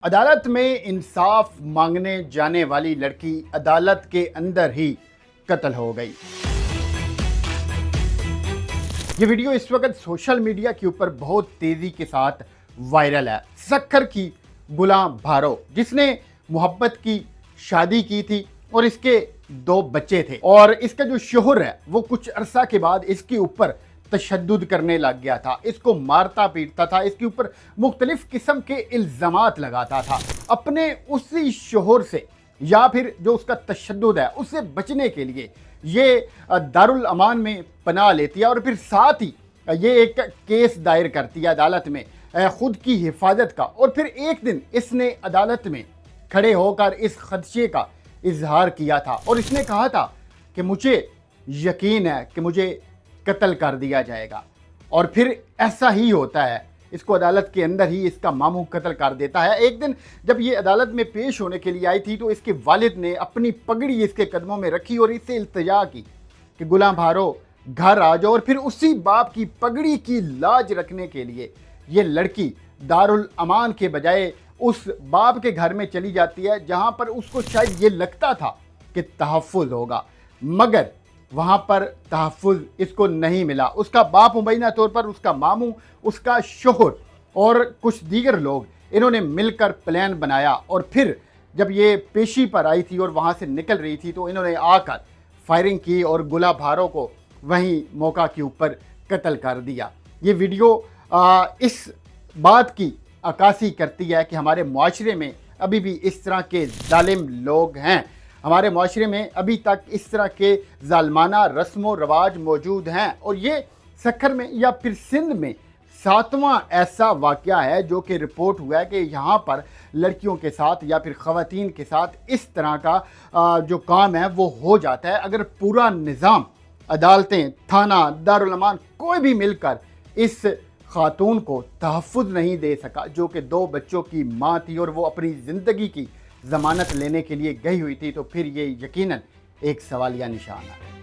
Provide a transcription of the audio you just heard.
عدالت میں انصاف مانگنے جانے والی لڑکی عدالت کے اندر ہی قتل ہو گئی۔ یہ ویڈیو اس وقت سوشل میڈیا کے اوپر بہت تیزی کے ساتھ وائرل ہے۔ سکھر کی گلاں بھارو، جس نے محبت کی شادی کی تھی اور اس کے 2 بچے تھے، اور اس کا جو شوہر ہے وہ کچھ عرصہ کے بعد اس کے اوپر تشدد کرنے لگ گیا تھا، اس کو مارتا پیٹتا تھا، اس کے اوپر مختلف قسم کے الزامات لگاتا تھا۔ اپنے اسی شوہر سے یا پھر جو اس کا تشدد ہے اس سے بچنے کے لیے یہ دارالامان میں پناہ لیتی ہے، اور پھر ساتھ ہی یہ ایک کیس دائر کرتی ہے عدالت میں خود کی حفاظت کا۔ اور پھر ایک دن اس نے عدالت میں کھڑے ہو کر اس خدشے کا اظہار کیا تھا، اور اس نے کہا تھا کہ مجھے یقین ہے کہ مجھے قتل کر دیا جائے گا، اور پھر ایسا ہی ہوتا ہے۔ اس کو عدالت کے اندر ہی اس کا ماموں قتل کر دیتا ہے۔ ایک دن جب یہ عدالت میں پیش ہونے کے لیے آئی تھی تو اس کے والد نے اپنی پگڑی اس کے قدموں میں رکھی اور اس سے التجا کی کہ گلاں بھارو گھر آ جاؤ، اور پھر اسی باپ کی پگڑی کی لاج رکھنے کے لیے یہ لڑکی دارالامان کے بجائے اس باپ کے گھر میں چلی جاتی ہے، جہاں پر اس کو شاید یہ لگتا تھا کہ تحفظ ہوگا، مگر وہاں پر تحفظ اس کو نہیں ملا۔ اس کا باپ مبینہ طور پر اس کا ماموں، اس کا شوہر اور کچھ دیگر لوگ، انہوں نے مل کر پلان بنایا، اور پھر جب یہ پیشی پر آئی تھی اور وہاں سے نکل رہی تھی تو انہوں نے آ کر فائرنگ کی اور گلاں بھارو کو وہیں موقع کے اوپر قتل کر دیا۔ یہ ویڈیو اس بات کی عکاسی کرتی ہے کہ ہمارے معاشرے میں ابھی بھی اس طرح کے ظالم لوگ ہیں، ہمارے معاشرے میں ابھی تک اس طرح کے ظالمانہ رسم و رواج موجود ہیں، اور یہ سکھر میں یا پھر سندھ میں 7واں ایسا واقعہ ہے جو کہ رپورٹ ہوا ہے کہ یہاں پر لڑکیوں کے ساتھ یا پھر خواتین کے ساتھ اس طرح کا جو کام ہے وہ ہو جاتا ہے۔ اگر پورا نظام، عدالتیں، تھانہ، دارالامان کوئی بھی مل کر اس خاتون کو تحفظ نہیں دے سکا، جو کہ 2 بچوں کی ماں تھی اور وہ اپنی زندگی کی ضمانت لینے کے لیے گئی ہوئی تھی، تو پھر یہ یقیناً ایک سوالیہ نشان ہے۔